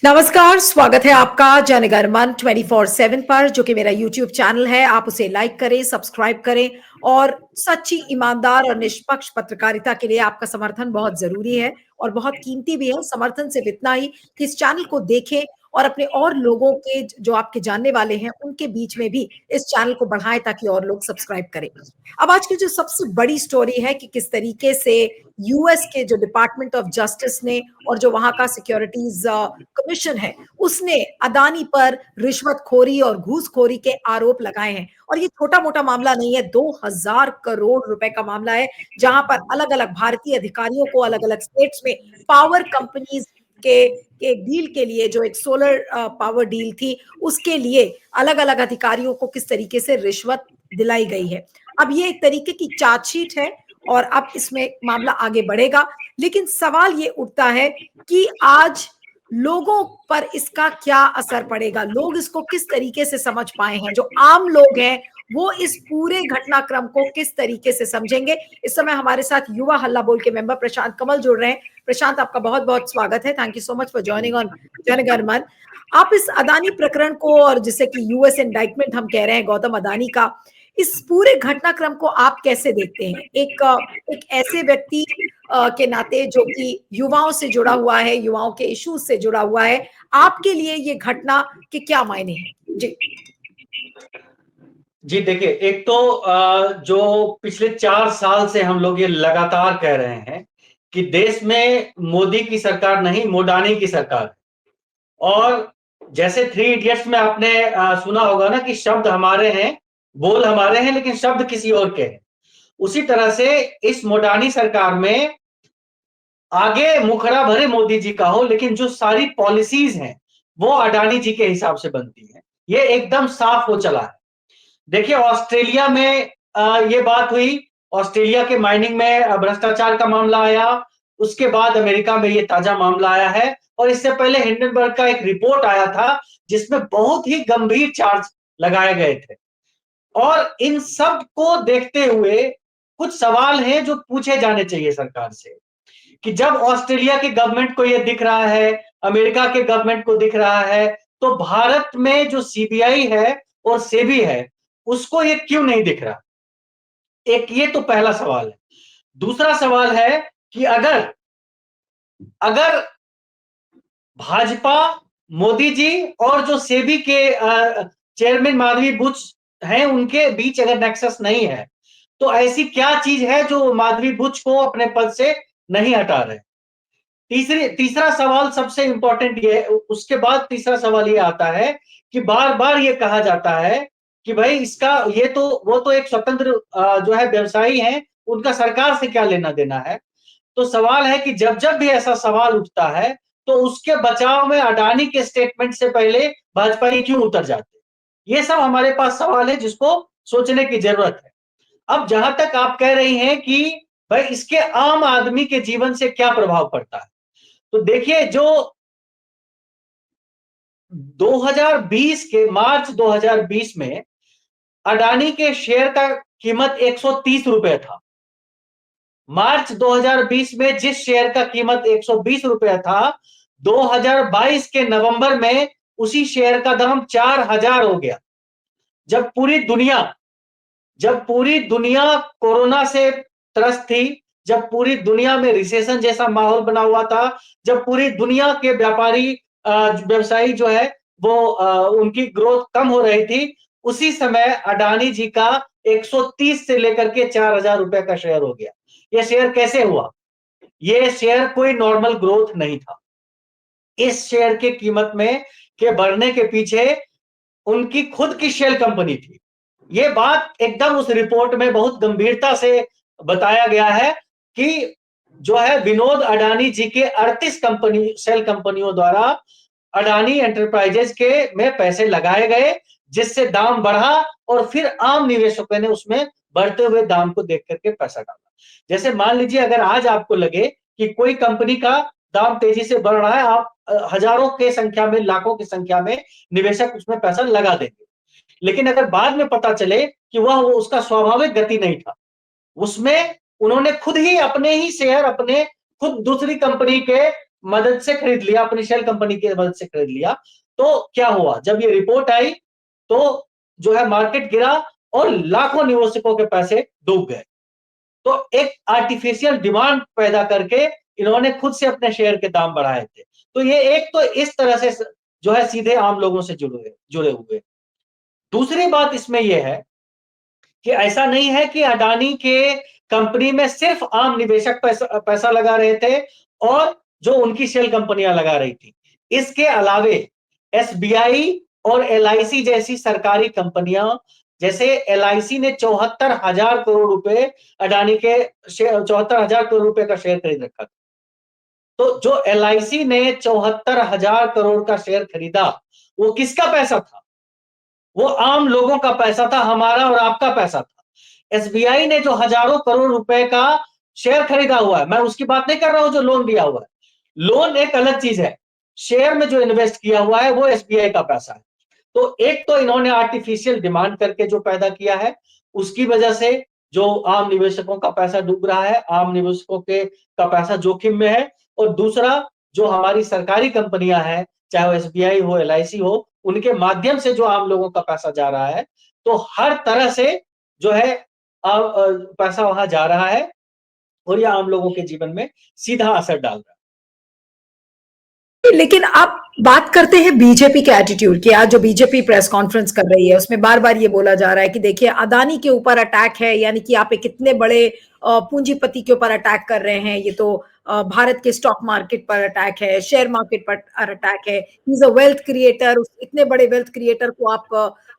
नमस्कार, स्वागत है आपका जनगणमन 24/7 पर, जो कि मेरा यूट्यूब चैनल है। आप उसे लाइक करें, सब्सक्राइब करें और सच्ची, ईमानदार और निष्पक्ष पत्रकारिता के लिए आपका समर्थन बहुत ज़रूरी है और बहुत कीमती भी है। समर्थन सिर्फ इतना ही कि इस चैनल को देखें और अपने और लोगों के जो आपके जानने वाले हैं, उनके बीच में भी इस चैनल को बढ़ाएँ ताकि और लोग सब्सक्राइब करें। अब आज की जो सबसे बड़ी स्टोरी है कि किस तरीके से यूएस के जो डिपार्टमेंट ऑफ जस्टिस ने और जो वहाँ का सिक्योरिटीज़ कमीशन है, उसने अदानी पर रिश्वतखोरी और घूसखोरी के आरोप लगाए हैं। और ये छोटा-मोटा मामला नहीं है, 2000 करोड़ रुपए का मामला है, जहाँ पर अलग-अलग भारतीय अधिकारियों को अलग-अलग स्टेट्स में पावर कंपनीज़ के डील के लिए, जो एक सोलर पावर डील थी, उसके लिए अलग-अलग अधिकारियों को किस तरीके से रिश्वत दिलाई गई है। अब ये एक तरीके की चार्जशीट है और अब इसमें मामला आगे बढ़ेगा। लेकिन सवाल ये उठता है कि आज लोगों पर इसका क्या असर पड़ेगा? लोग इसको किस तरीके से समझ पाए हैं? जो आम लोग हैं, वो इस पूरे घटनाक्रम को किस तरीके से समझेंगे? इस समय हमारे साथ युवा हल्ला बोल के मेंबर प्रशांत कमल जुड़ रहे हैं। प्रशांत, आपका बहुत-बहुत स्वागत है। Thank you so much for joining on Jana Gana Mana. आप इस अदानी प्रकरण को, और जिसे कि यूएस इंडाइटमेंट हम कह रहे हैं गौतम अदानी का, इस पूरे घटनाक्रम को आप कैसे देखते हैं? एक ऐसे व्यक्ति के नाते जो कि युवाओं से जुड़ा हुआ है, युवाओं के इश्यूज से जुड़ा हुआ है, आपके लिए ये घटना के क्या मायने हैं? जी। जी देखिए, एक तो जो पिछले 4 साल से हम लोग ये लगातार कह रहे हैं कि देश में मोदी की सरकार नहीं, मोडानी की सरकार है। और जैसे थ्री इडियट्स में आपने सुना होगा ना कि शब्द हमारे हैं, बोल हमारे हैं, लेकिन शब्द किसी और के हैं। उसी तरह से इस मोडानी सरकार में आगे मुखड़ा भरे मोदी जी का हो, लेकिन जो सारी पॉलिसीज हैं वो अडानी जी के हिसाब से बनती हैं। ये एकदम साफ हो चला है। देखिए, ऑस्ट्रेलिया में ये बात हुई। ऑस्ट्रेलिया के माइनिंग में भ्रष्टाचार का मामला आया। उसके बाद अमेरिका में ये ताजा मामला आया है और इससे पहले हिंडनबर्ग का एक रिपोर्ट आया था जिसमें बहुत ही गंभीर चार्ज लगाए गए थे। और इन सब को देखते हुए कुछ सवाल हैं जो पूछे जाने चाहिए सरकार से कि जब ऑस्ट्रेलिया के गवर्नमेंट को ये दिख रहा है, अमेरिका के गवर्नमेंट को दिख रहा है, तो भारत में जो सीबीआई है और सेबी है, उसको ये क्यों नहीं दिख रहा? एक ये तो पहला सवाल है। दूसरा सवाल है कि अगर अगर भाजपा, मोदी जी और जो सेबी के चेयरमैन माधवी बुच हैं, उनके बीच अगर नेक्सस नहीं है, तो ऐसी क्या चीज है जो माधवी बुच को अपने पद से नहीं हटा रहे? तीसरा सवाल सबसे इंपॉर्टेंट ये, उसके बाद तीसरा सवाल ये आता है कि बार-बार ये कहा जाता है कि भाई इसका ये तो वो तो एक स्वतंत्र जो है व्यवसायी हैं, उनका सरकार से क्या लेना देना है? तो सवाल है कि जब-जब भी ऐसा सवाल उठता है, तो उसके बचाव में अडानी के स्टेटमेंट से पहले भाजपाई क्यों उतर जाते? ये सब हमारे पास सवाल है जिसको सोचने की जरूरत है। अब जहां तक आप कह रही हैं कि भाई इसके आम आदमी के जीवन से क्या प्रभाव पड़ता है, तो देखिए, जो 2020 के मार्च 2020 में अडानी के शेयर का कीमत 130 रुपए था। मार्च 2020 में जिस शेयर का कीमत 120 रुपए था, 2022 के नवंबर में उसी शेयर का दाम 4000 हो गया। जब पूरी दुनिया कोरोना से त्रस्त थी, जब पूरी दुनिया में रिसेशन जैसा माहौल बना हुआ था, जब पूरी दुनिया के व्यापारी व्यवसायी जो है वो उनकी ग्रोथ कम हो रही थी, उसी समय अडानी जी का 130 से लेकर के 4000 रुपए का शेयर हो गया। ये शेयर कैसे हुआ? ये शेयर कोई नॉर्मल ग्रोथ नहीं था। इस शेयर के कीमत में के बढ़ने के पीछे उनकी खुद की शेल कंपनी थी। ये बात एकदम उस रिपोर्ट में बहुत गंभीरता से बताया गया है कि जो है विनोद अडानी जी के 38 शेल कंपनियों द्वारा अडानी एंटरप्राइजेज के में पैसे लगाए गए, जिससे दाम बढ़ा और फिर आम निवेशकों ने उसमें बढ़ते हुए दाम को देख करके पैसा डाला। जैसे मान लीजिए, अगर आज आपको लगे कि कोई कंपनी का दाम तेजी से बढ़ रहा है, आप हजारों के संख्या में, लाखों की संख्या में निवेशक उसमें पैसा लगा देंगे। लेकिन अगर बाद में पता चले कि वह वो उसका स्वाभाविक गति नहीं था, उसमें उन्होंने खुद ही अपने ही शेयर अपने खुद दूसरी कंपनी के मदद से खरीद लिया, अपनी शेल कंपनी की मदद से खरीद लिया। तो क्या हुआ, जब ये रिपोर्ट आई तो जो है मार्केट गिरा और लाखों निवेशकों के पैसे डूब गए। तो एक आर्टिफिशियल डिमांड पैदा करके इन्होंने खुद से अपने शेयर के दाम बढ़ाए थे। तो ये एक तो इस तरह से जो है सीधे आम लोगों से जुड़े हुए। दूसरी बात इसमें यह है कि ऐसा नहीं है कि अडानी के कंपनी में सिर्फ आम निवेशक पैसा लगा रहे थे और जो उनकी शेल कंपनियां लगा रही थी। इसके अलावे एसबीआई और एलआईसी जैसी सरकारी कंपनियां, जैसे एलआईसी ने 74,000 करोड़ रुपए अडानी के 74,000 करोड़ रुपए का शेयर खरीद रखा था। तो जो एलआईसी ने 74,000 करोड़ का शेयर खरीदा, वो किसका पैसा था? वो आम लोगों का पैसा था, हमारा और आपका पैसा था। एसबीआई ने जो हजारों करोड़ रुपए का शेयर खरीदा हुआ है, मैं उसकी बात नहीं कर रहा हूं जो लोन दिया हुआ है, लोन एक अलग चीज है, शेयर में जो इन्वेस्ट किया हुआ है वो एसबीआई का पैसा है। तो एक तो इन्होंने आर्टिफिशियल डिमांड करके जो पैदा किया है, उसकी वजह से जो आम निवेशकों का पैसा डूब रहा है, आम निवेशकों के का पैसा जोखिम में है। और दूसरा, जो हमारी सरकारी कंपनियां हैं, चाहे वो एसबीआई हो, एलआईसी हो, उनके माध्यम से जो आम लोगों का पैसा जा रहा है, तो हर तरह से जो है पैसा वहां जा रहा है और यह आम लोगों के जीवन में सीधा असर डाल रहा है। लेकिन आप बात करते हैं बीजेपी के एटीट्यूड की। आज जो बीजेपी प्रेस कॉन्फ्रेंस कर रही है उसमें बार बार ये बोला जा रहा है कि देखिए अदानी के ऊपर अटैक है, यानी कि आप एक इतने बड़े पूंजीपति के ऊपर अटैक कर रहे हैं, ये तो भारत के स्टॉक मार्केट पर अटैक है, शेयर मार्केट पर अटैक है। He is a wealth creator, इतने बड़े वेल्थ क्रिएटर को आप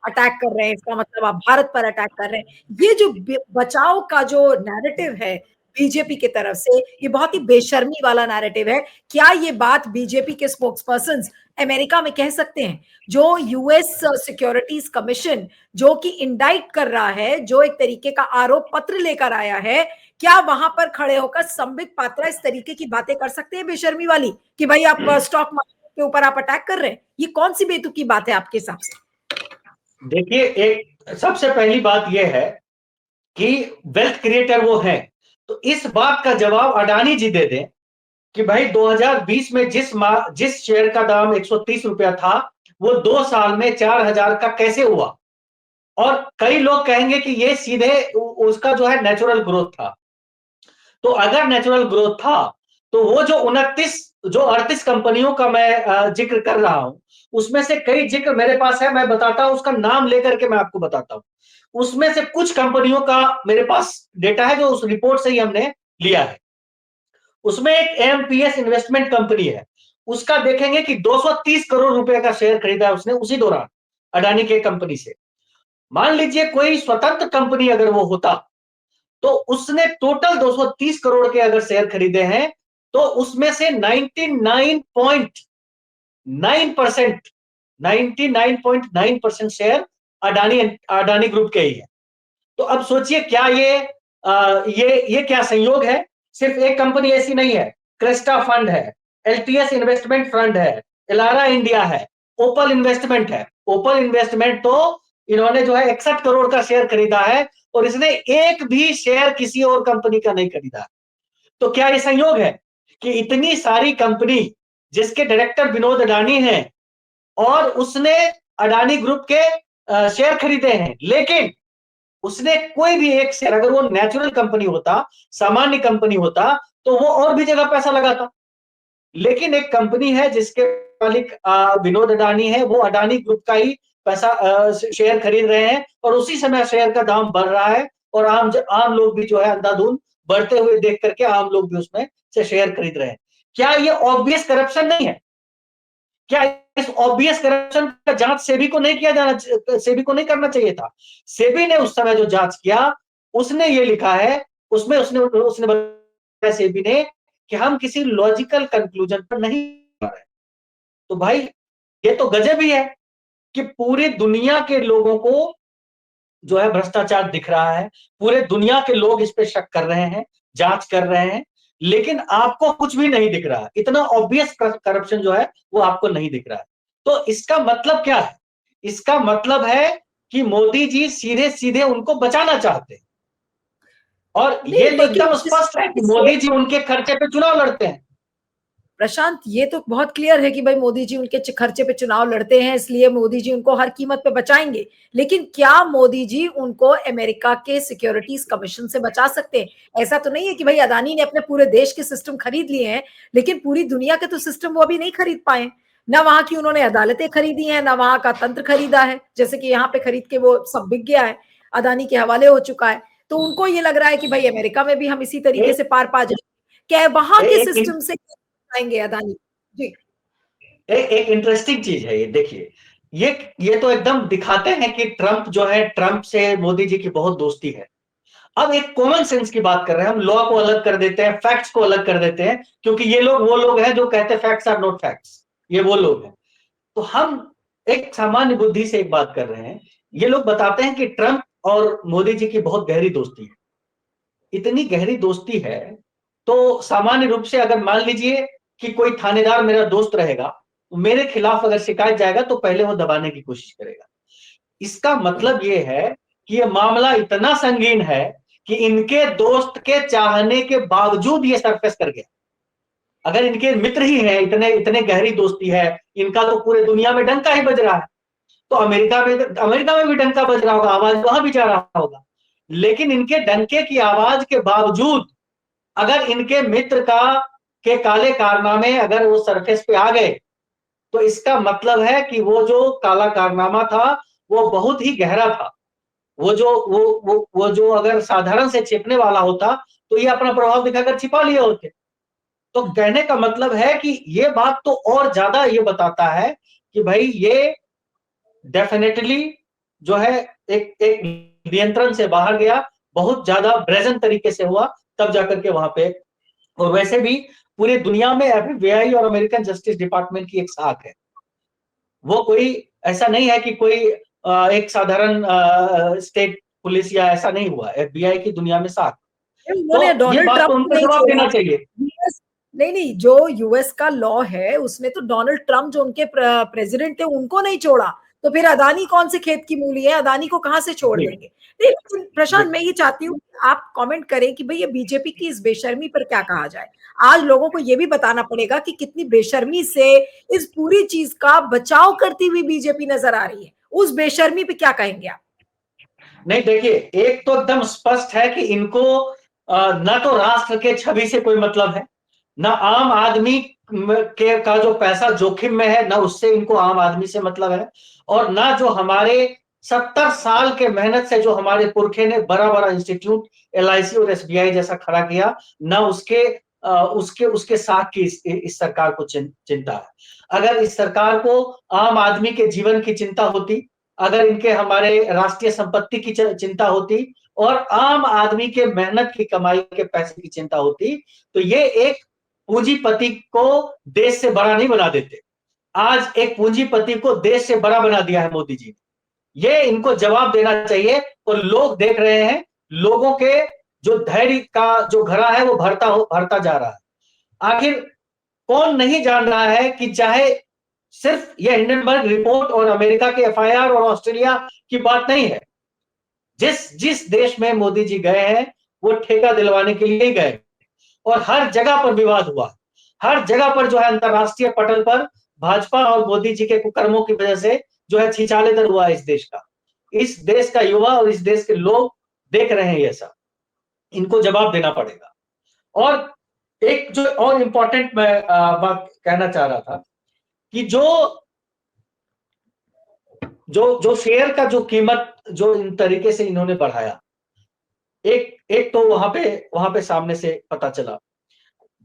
अटैक कर रहे हैं, इसका मतलब आप भारत पर अटैक कर रहे हैं। ये जो बचाव का जो नैरेटिव है बीजेपी की तरफ से, ये बहुत ही बेशर्मी वाला नैरेटिव है। क्या ये बात बीजेपी के स्पोक्सपर्सन अमेरिका में कह सकते हैं? जो यूएस सिक्योरिटीज कमीशन जो कि इंडाइट कर रहा है, जो एक तरीके का आरोप पत्र लेकर आया है, क्या वहां पर खड़े होकर संबित पात्रा इस तरीके की बातें कर सकते हैं बेशर्मी वाली कि भाई आप स्टॉक मार्केट के ऊपर आप अटैक कर रहे हैं? ये कौन सी बेतुकी बात है आपके हिसाब से? देखिए, एक सबसे पहली बात यह है कि वेल्थ क्रिएटर वो है, तो इस बात का जवाब अडानी जी दे दें कि भाई 2020 में जिस शेयर का दाम 130 रुपया था, वो 2 साल में 4,000 का कैसे हुआ? और कई लोग कहेंगे कि ये सीधे उसका जो है नेचुरल ग्रोथ था। तो अगर नेचुरल ग्रोथ था, तो वो जो 38 कंपनियों का मैं जिक्र कर रहा हूं, उसमें से कई जिक्र मेरे पास है, मैं बताता हूं, उसका नाम लेकर के मैं आपको बताता हूं। उसमें से कुछ कंपनियों का मेरे पास डेटा है जो उस रिपोर्ट से ही हमने लिया है। उसमें एक एमपीएस इन्वेस्टमेंट कंपनी है, उसका देखेंगे कि 230 करोड़ रुपए का शेयर खरीदा है उसने उसी दौरान अडानी के कंपनी से। मान लीजिए कोई स्वतंत्र कंपनी अगर वो होता, तो उसने टोटल 230 करोड़ के अगर शेयर खरीदे हैं, तो उसमें से 99.9% 99.9% शेयर अडानी ग्रुप के ही है। तो अब सोचिए, क्या ये क्या संयोग है? सिर्फ एक कंपनी ऐसी नहीं है, क्रेस्टा फंड है, एलटीएस इन्वेस्टमेंट फंड है, एलारा इंडिया है, ओपल इन्वेस्टमेंट है। ओपल इन्वेस्टमेंट तो इन्होंने जो है 61 करोड़ का शेयर खरीदा है और इसने एक भी शेयर किसी और कंपनी का नहीं खरीदा। तो क्या ये संयोग है कि इतनी सारी कंपनी जिसके डायरेक्टर विनोद अडानी हैं और उसने अडानी ग्रुप के शेयर खरीदे हैं, लेकिन उसने कोई भी एक शेयर, अगर वो नेचुरल कंपनी होता, सामान्य कंपनी होता, तो वो और भी जगह पैसा लगाता। लेकिन एक कंपनी है जिसके मालिक विनोद अडानी है, वो अडानी ग्रुप का ही पैसा शेयर खरीद रहे हैं और उसी समय शेयर का दाम बढ़ रहा है और आम लोग भी जो है अंधाधुंध बढ़ते हुए देख करके आम लोग भी उसमें से शेयर खरीद रहे हैं। क्या ये ऑब्वियस करप्शन नहीं है? क्या इस ऑब्वियस करप्शन का जांच सेबी को नहीं सेबी को नहीं करना चाहिए था? सेबी ने उस समय जो जांच किया, उसने ये लिखा है, उसमें उसने उसने बताया सेबी ने कि हम किसी लॉजिकल कंक्लूजन पर नहीं आ रहे। तो भाई, ये तो गजब ही है कि पूरी दुनिया के लोगों को जो है भ्रष्टाचार दिख रहा है, पूरे दुनिया के लोग इस पे शक कर रहे हैं, जांच कर रहे हैं, लेकिन आपको कुछ भी नहीं दिख रहा। इतना ऑब्वियस करप्शन जो है वो आपको नहीं दिख रहा है। तो इसका मतलब क्या है? इसका मतलब है कि मोदी जी सीधे सीधे उनको बचाना चाहते हैं और नहीं, ये तो लेकिन एकदम स्पष्ट है कि मोदी जी उनके खर्चे पे चुनाव लड़ते हैं। प्रशांत, ये तो बहुत क्लियर है कि भाई मोदी जी उनके खर्चे पे चुनाव लड़ते हैं, इसलिए मोदी जी उनको हर कीमत पे बचाएंगे। लेकिन क्या मोदी जी उनको अमेरिका के सिक्योरिटीज कमीशन से बचा सकते हैं? ऐसा तो नहीं है कि भाई अदानी ने अपने पूरे देश के सिस्टम खरीद लिए हैं, लेकिन पूरी दुनिया के तो सिस्टम वो अभी नहीं खरीद पाए। ना वहां की उन्होंने अदालतें खरीदी हैं, ना वहां का तंत्र खरीदा है, जैसे कि यहाँ पे खरीद के वो सब बिक गया है, अदानी के हवाले हो चुका है। तो उनको ये लग रहा है कि भाई अमेरिका में भी हम इसी तरीके एक से पार पा जाए, क्या वहां के एक सिस्टम से आएंगे अदानी जी? एक इंटरेस्टिंग चीज है ये, देखिए, ये तो एकदम दिखाते हैं कि ट्रंप जो है, ट्रंप से मोदी जी की बहुत दोस्ती है। अब एक कॉमन सेंस की बात कर रहे हैं हम, लॉ को अलग कर देते हैं, फैक्ट्स को अलग कर देते हैं, क्योंकि ये लोग वो लोग हैं जो कहते हैं फैक्ट्स आर नॉट फैक्ट्स, ये वो लोग हैं। तो हम एक सामान्य बुद्धि से एक बात कर रहे हैं, ये लोग बताते हैं कि ट्रंप और मोदी जी की बहुत गहरी दोस्ती है। इतनी गहरी दोस्ती है तो सामान्य रूप से अगर मान लीजिए कि कोई थानेदार मेरा दोस्त रहेगा, तो मेरे खिलाफ अगर शिकायत जाएगा तो पहले वो दबाने की कोशिश करेगा। इसका मतलब ये है कि ये मामला इतना संगीन है कि इनके दोस्त के चाहने के बावजूद ये सरफेस कर गया। अगर इनके मित्र ही हैं, इतने इतने गहरी दोस्ती है, इनका तो पूरे दुनिया में डंका ही बज रहा है, तो अमेरिका में भी डंका बज रहा होगा, आवाज वहां भी जा रहा होगा। लेकिन इनके डंके की आवाज के बावजूद अगर इनके मित्र का के काले कारनामे अगर वो सरफेस पे आ गए, तो इसका मतलब है कि वो जो काला कारनामा था वो बहुत ही गहरा था। वो जो अगर साधारण से छिपने वाला होता तो ये अपना प्रभाव दिखाकर छिपा लिए होते। तो कहने का मतलब है कि ये बात तो और ज्यादा ये बताता है कि भाई ये डेफिनेटली जो है एक एक नियंत्रण से बाहर गया, बहुत ज्यादा ब्रेजन तरीके से हुआ, तब जाकर के वहां पे। और वैसे भी पूरी दुनिया में एफबीआई और अमेरिकन जस्टिस डिपार्टमेंट की एक साख है, वो कोई ऐसा नहीं है कि कोई एक साधारण स्टेट पुलिस या ऐसा नहीं हुआ, एफबीआई की दुनिया में साख। उन्होंने तो ये डोनाल्ड बात तो ट्रंप को उनको नहीं जवाब छोड़ा। देना चाहिए। यूएस नहीं नहीं, जो यूएस का लॉ है उसने तो डोनाल्ड ट्रंप जो उनके प्रेसिडेंट थे उनको नहीं छोड़ा, तो फिर अदानी कौन से खेत की मूली है? अदानी को कहां से छोड़ जी देंगे? नहीं, लेकिन जी। प्रशांत, मैं ये चाहती हूँ कि आप कमेंट करें कि भाई ये बीजेपी की इस बेशर्मी पर क्या कहा जाए। आज लोगों को ये भी बताना पड़ेगा कि कितनी बेशर्मी से इस पूरी चीज का बचाव करती हुई बीजेपी नजर आ रही है। उस बेशर्मी पे क्या कहेंगे आप? नहीं, देखिए, एक तो एकदम स्पष्ट है कि इनको न तो राष्ट्र के छवि से कोई मतलब है, ना आम आदमी के का जो पैसा जोखिम में है, ना उससे इनको आम आदमी से मतलब है, और ना जो हमारे 70 साल के मेहनत से जो हमारे पुरखे ने बड़ा बड़ा इंस्टीट्यूट एलआईसी और एसबीआई जैसा खड़ा किया, ना उसके उसके साथ की इस सरकार को चिंता है। अगर इस सरकार को आम आदमी के जीवन की चिंता होती, अगर इनके हमारे राष्ट्रीय संपत्ति की चिंता होती और आम आदमी के मेहनत की कमाई के पैसे की चिंता होती, तो ये एक पूंजीपति को देश से बड़ा नहीं बना देते। आज एक पूंजीपति को देश से बड़ा बना दिया है मोदी जी। ये इनको जवाब देना चाहिए, और लोग देख रहे हैं, लोगों के जो धैर्य का जो घड़ा है वो भरता जा रहा है। आखिर कौन नहीं जान रहा है कि चाहे सिर्फ ये हिंडनबर्ग रिपोर्ट और अमेरिका के एफआईआर और ऑस्ट्रेलिया की बात नहीं है, जिस जिस देश में मोदी जी गए हैं वो ठेका दिलवाने के लिए ही गए, और हर जगह पर विवाद हुआ, हर जगह पर जो है अंतरराष्ट्रीय पटल पर भाजपा और मोदी जी के कुकर्मों की वजह से जो है छिछालेदर हुआ इस देश का। इस देश का युवा और इस देश के लोग देख रहे हैं ये सब, इनको जवाब देना पड़ेगा। और एक जो और इंपॉर्टेंट मैं बात कहना चाह रहा था कि जो जो जो शेयर का जो कीमत जो इन तरीके से इन्होंने बढ़ाया, एक एक तो वहां पे सामने से पता चला,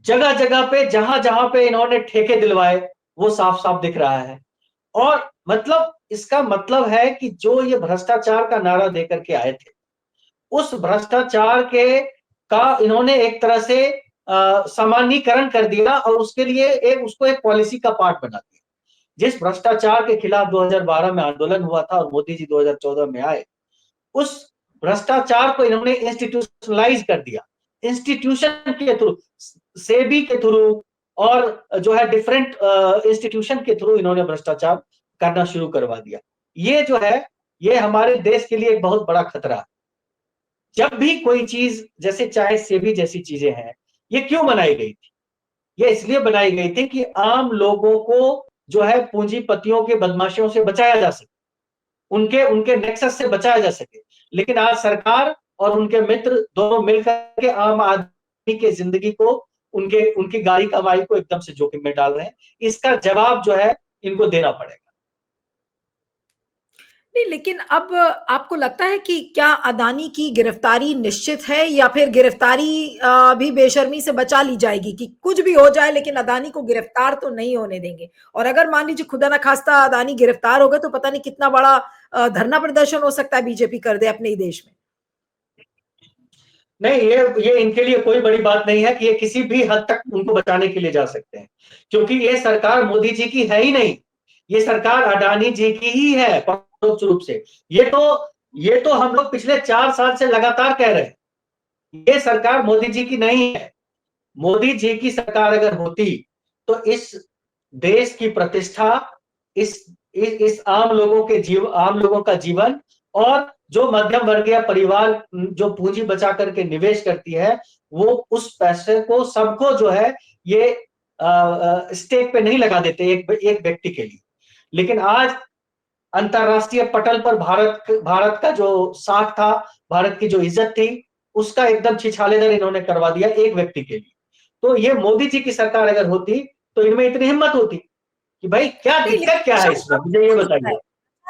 जगह जगह पे जहां जहां पे इन्होंने ठेके दिलवाए वो साफ साफ दिख रहा है। और मतलब इसका मतलब है कि जो ये भ्रष्टाचार का नारा देकर के आए थे, उस भ्रष्टाचार के का इन्होंने एक तरह से सामान्यीकरण कर दिया, और उसके लिए उसको एक पॉलिसी का पार्ट बना दिया। जिस भ्रष्टाचार के खिलाफ 2012 में आंदोलन हुआ था और मोदी जी 2014 में आए, उस भ्रष्टाचार को इन्होंने इंस्टीट्यूशनलाइज कर दिया, इंस्टीट्यूशन के थ्रू, सेबी के थ्रू, और जो है डिफरेंट इंस्टीट्यूशन के थ्रू इन्होंने भ्रष्टाचार करना शुरू करवा दिया। ये जो है, ये हमारे देश के लिए एक बहुत बड़ा खतरा है। जब भी कोई चीज, जैसे चाहे सेबी जैसी चीजें हैं, ये क्यों बनाई गई थी? ये इसलिए बनाई गई थी कि आम लोगों को जो है पूंजीपतियों के बदमाशियों से बचाया जा सके, उनके उनके नेक्सस से बचाया जा सके। लेकिन आज सरकार और उनके मित्र दोनों मिलकर के आम आदमी की जिंदगी को, उनके उनकी गाड़ी कमाई को एकदम से जोखिम में डाल रहे हैं। इसका जवाब जो है इनको देना पड़ेगा। नहीं, लेकिन अब आपको लगता है कि क्या अदानी की गिरफ्तारी निश्चित है, या फिर गिरफ्तारी भी बेशर्मी से बचा ली जाएगी कि कुछ भी हो जाए लेकिन अदानी को गिरफ्तार तो नहीं होने देंगे? और अगर मान लीजिए खुदा ना खास्ता अदानी गिरफ्तार हो गए तो पता नहीं कितना बड़ा धरना प्रदर्शन हो सकता है बीजेपी कर दे अपने ही देश में। नहीं, ये इनके लिए कोई बड़ी बात नहीं है कि ये किसी भी हद तक उनको बचाने के लिए जा सकते हैं, क्योंकि ये सरकार मोदी जी की है ही नहीं, ये सरकार अडानी जी की ही है परोक्ष रूप से। ये तो हम लोग पिछले 4 साल से लगातार कह रहे हैं, ये सरकार मोदी जी की नहीं है। मोदी जी की सरकार अगर होती तो इस देश की प्रतिष्ठा, इस आम लोगों का जीवन, और जो मध्यम वर्गीय परिवार जो पूंजी बचा करके निवेश करती है, वो उस पैसे को सबको जो है ये स्टेक पे नहीं लगा देते एक व्यक्ति के लिए। लेकिन आज अंतरराष्ट्रीय पटल पर भारत का जो साख था, भारत की जो इज्जत थी, उसका एकदम छिछालेदर इन्होंने करवा दिया एक व्यक्ति के लिए। तो ये मोदी जी की सरकार अगर होती तो इनमें इतनी हिम्मत होती कि भाई क्या नहीं, दिक्कत क्या है इसमें, मुझे ये बताइए।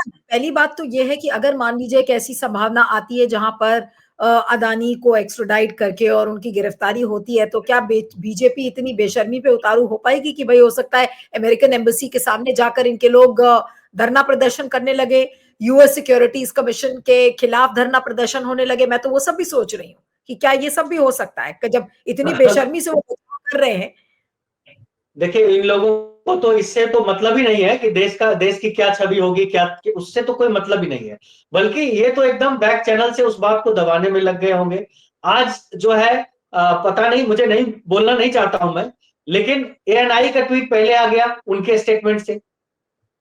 पहली बात तो ये है कि अगर मान लीजिए एक ऐसी संभावना आती है जहां पर अदानी को एक्स्ट्राडाइट करके और उनकी गिरफ्तारी होती है, तो क्या बीजेपी इतनी बेशर्मी पे उतारू हो पाएगी कि भाई हो सकता है अमेरिकन एम्बेसी के सामने जाकर इनके लोग धरना प्रदर्शन करने लगे, यूएस सिक्योरिटीज कमीशन के खिलाफ धरना प्रदर्शन होने लगे? मैं तो वो सब भी सोच रही हूँ कि क्या ये सब भी हो सकता है कि जब इतनी बेशर्मी से वो कर रहे हैं। देखिए, इन लोगों को तो इससे तो मतलब ही नहीं है कि देश की क्या छवि होगी, क्या उससे तो कोई मतलब ही नहीं है, बल्कि ये तो एकदम बैक चैनल से उस बात को दबाने में लग गए होंगे। आज जो है पता नहीं, मुझे नहीं बोलना नहीं चाहता हूं मैं, लेकिन एएनआई का ट्वीट पहले आ गया उनके स्टेटमेंट से।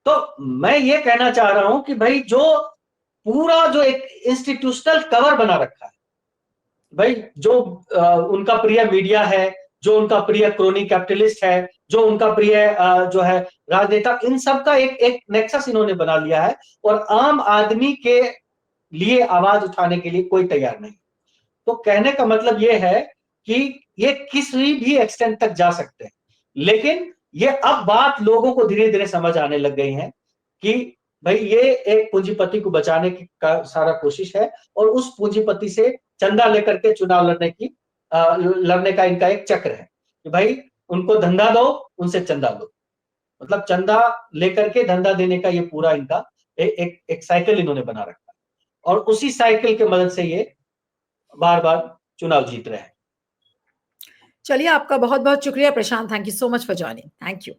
तो मैं ये कहना चाह रहा हूं कि भाई जो पूरा जो एक इंस्टीट्यूशनल कवर बना रखा है, भाई जो उनका प्रिय मीडिया है, जो उनका प्रिय क्रोनी कैपिटलिस्ट है, जो उनका प्रिय जो है राजनेता, इन सब का एक एक नेक्सस इन्होंने बना लिया है, और आम आदमी के लिए आवाज उठाने के लिए कोई तैयार नहीं। तो कहने का मतलब ये है कि ये किसी भी एक्सटेंट तक जा सकते हैं, लेकिन ये अब बात लोगों को धीरे धीरे समझ आने लग गई है कि भाई ये एक पूंजीपति को बचाने की का सारा कोशिश है, और उस पूंजीपति से चंदा लेकर के चुनाव लड़ने का इनका एक चक्र है कि भाई उनको धंधा दो, उनसे चंदा लो, मतलब चंदा लेकर के धंधा देने का ये पूरा इनका एक साइकिल इन्होंने बना रखा है, और उसी साइकिल की मदद से ये बार बार चुनाव जीत रहे हैं। चलिए, आपका बहुत बहुत शुक्रिया Prashant. Thank you so much for joining. Thank you.